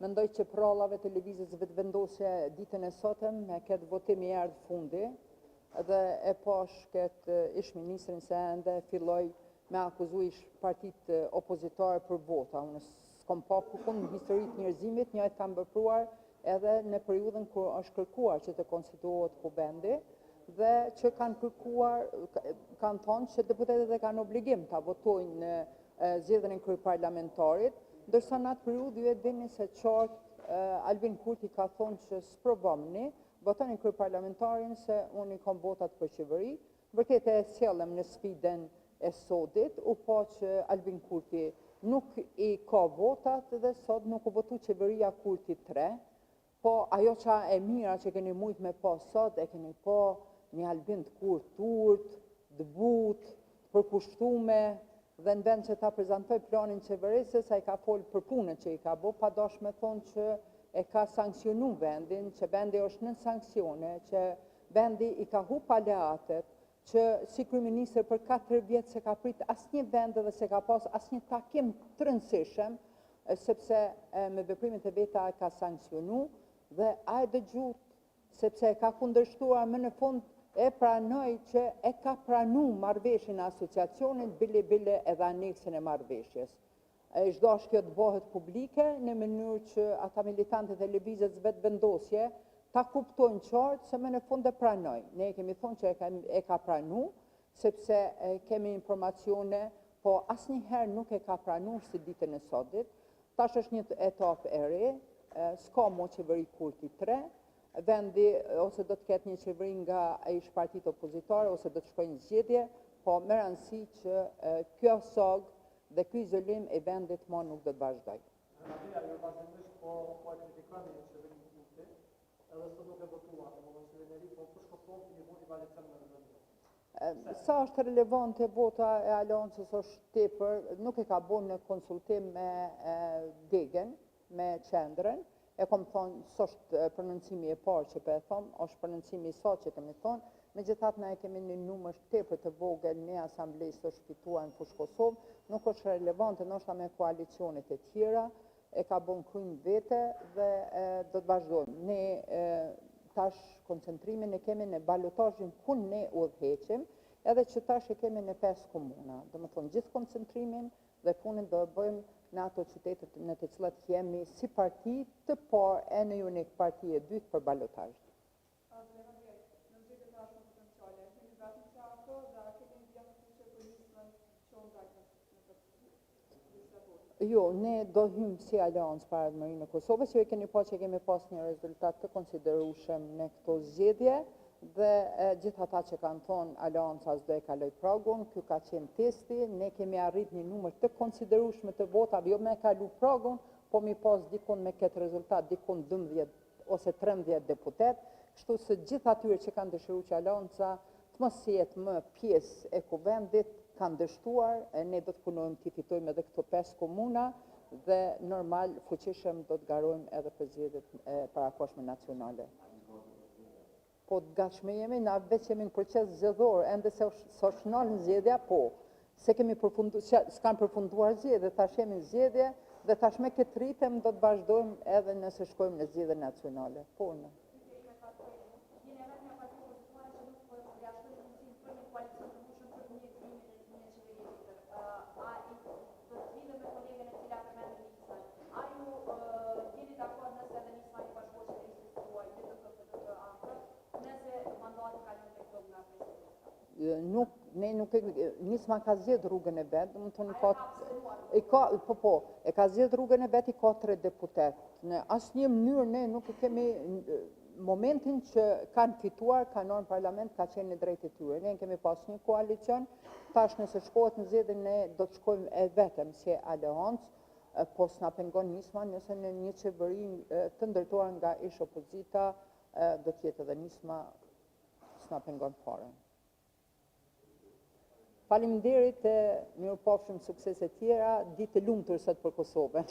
Mendoj që prallave të lëvizjes vetëvendosje ditën e sotëm me këtë votim i erdhë fundi dhe e pash këtë ish-ministrin se ende filloj me akuzu ish-partit opozitare për vota. Unë s'kom pa kukun në historitë njerëzimit, njëjtë kam vepruar edhe në periudhën kur është kërkuar që të konstituohet kuvendi dhe që kanë kërkuar, kanë thonë që deputetët e kanë obligim të votojnë në zgjedhjen e kryeparlamentarit, ndërsa në atë periudhë ju e dini se qartë Albin Kurti ka thonë që s'provomni, votoni kryeparlamentarin se unë i kam votat për qeveri, vërtet e sjellëm në sfidën e sotit, u pa që Albin Kurti nuk i ka votat dhe sot nuk u votu qeveria Kurti 3, po ajo që e mira që keni mujt me pa sot, e keni pa një Albin të kurturt, të but, përkushtume, dhe në vend që ta prezentoj planin qeverisës, a i ka folë për punët që i ka bo, pa dash me thonë që e ka sankcionu vendin, që vendi është në sankcione, që vendi i ka hup aleatet, që si kryeministër për 4 vjetë se ka prit asnjë vend dhe se ka pas asnjë takim të rëndësishëm, sepse me veprimet e veta e ka sankcionu dhe a e dëgjut, sepse e ka kundërshtuar më në fund e pranoj që e ka pranu marrëveshjen e asociacionit, bile edhe aneksin e marrëveshjes. Çdo është kjo të bëhet publike në mënyrë që ata militantët e lëvizjes vetëvendosje ta kuptojnë qartë se më në fund e pranoj. Ne kemi thonë që e ka pranu, sepse kemi informacione, po asnjëherë nuk e ka pranuar si ditën e sotit. Tash është një etapë e re, s'ka mo qeveri Kurti 3, vendi ose do të ketë një qeveri nga ish-partit opozitare ose do të shkojnë zgjedhje, po me rëndësi që kjo sog dhe ky izolim e vendit më nuk do të vazhdoj. Ju vazhdimisht po kritikoni në qeverin Kurti, edhe sot nuk e votuar në qeveri, po kush kupton një vot i validson në vendin? Sa është relevante vota e aleancës është tepër, nuk e ka bën në konsultim me Degen, me qendrën, e kom thonë, s'është prononcimi e parë që po e thonë, është prononcimi i sot që kemi thonë, megjithatë ne kemi një numër tepër të vogël në asamblesë të shfituar në fushë Kosovë, nuk është relevante ndoshta me koalicionet e tjera, e ka bën kryen vete dhe do të vazhdojmë. Ne tash koncentrimin e kemi në balotazhin ku ne udhëheqim, edhe që tash e kemi në 5 komuna. Domethënë gjithë koncentrimin dhe punin do e bëjmë në ato qytetet në të cilat jemi si parti të parë e në unik parti e dytë për balotazh. Jo, ne do hymë si aleancë para Admërinë e Kosovës, që e keni pa që kemi pas një rezultat të konsiderueshëm në këto zgjedhje, dhe gjithë ata që kanë thonë aleanca s'do e kaloj pragun, ky ka qenë testi, ne kemi arrit një numër të konsiderueshëm të votave, jo me kalu pragun, po mi pas dikun me këtë rezultat, dikun 12 ose 13 deputet, kështu se gjithë atyre që kanë dëshiruar që aleanca të mos jetë më pjesë e kuvendit, kanë dështuar, ne do të punojmë të fitojmë edhe këto 5 komuna dhe normal fuqishëm do të garojmë edhe për zgjedhjet e parakohshme nacionale. Po të gatshme jemi, na veç jemi në proces zgjedhor, ende se është në zgjedhja, po, se kemi s'kan përfunduar zgjedhje, tash jemi në zgjedhje dhe tash me këtë ritëm do të vazhdojmë edhe nëse shkojmë në zgjedhje nacionale. Po, në. Nisma ka zgjedh rrugën e vet, domethënë e ka zgjedh rrugën e vet, i ka 3 deputet. Në asnjë mënyrë ne nuk e kemi momentin që kanë fituar, kanë ardhur në parlament, ka qenë në drejtë e tyre. Ne kemi pas një koalicion, tash nëse shkohet në zgjedhje ne do të shkojmë e vetëm si aleancë, po s'na pengon nisma nëse në një qeveri të ndërtuar nga ish opozita do të jetë edhe nisma, s'na pengon fare. Faleminderit, mirupafshim suksese tjera, ditë e lumtur sot për Kosovën.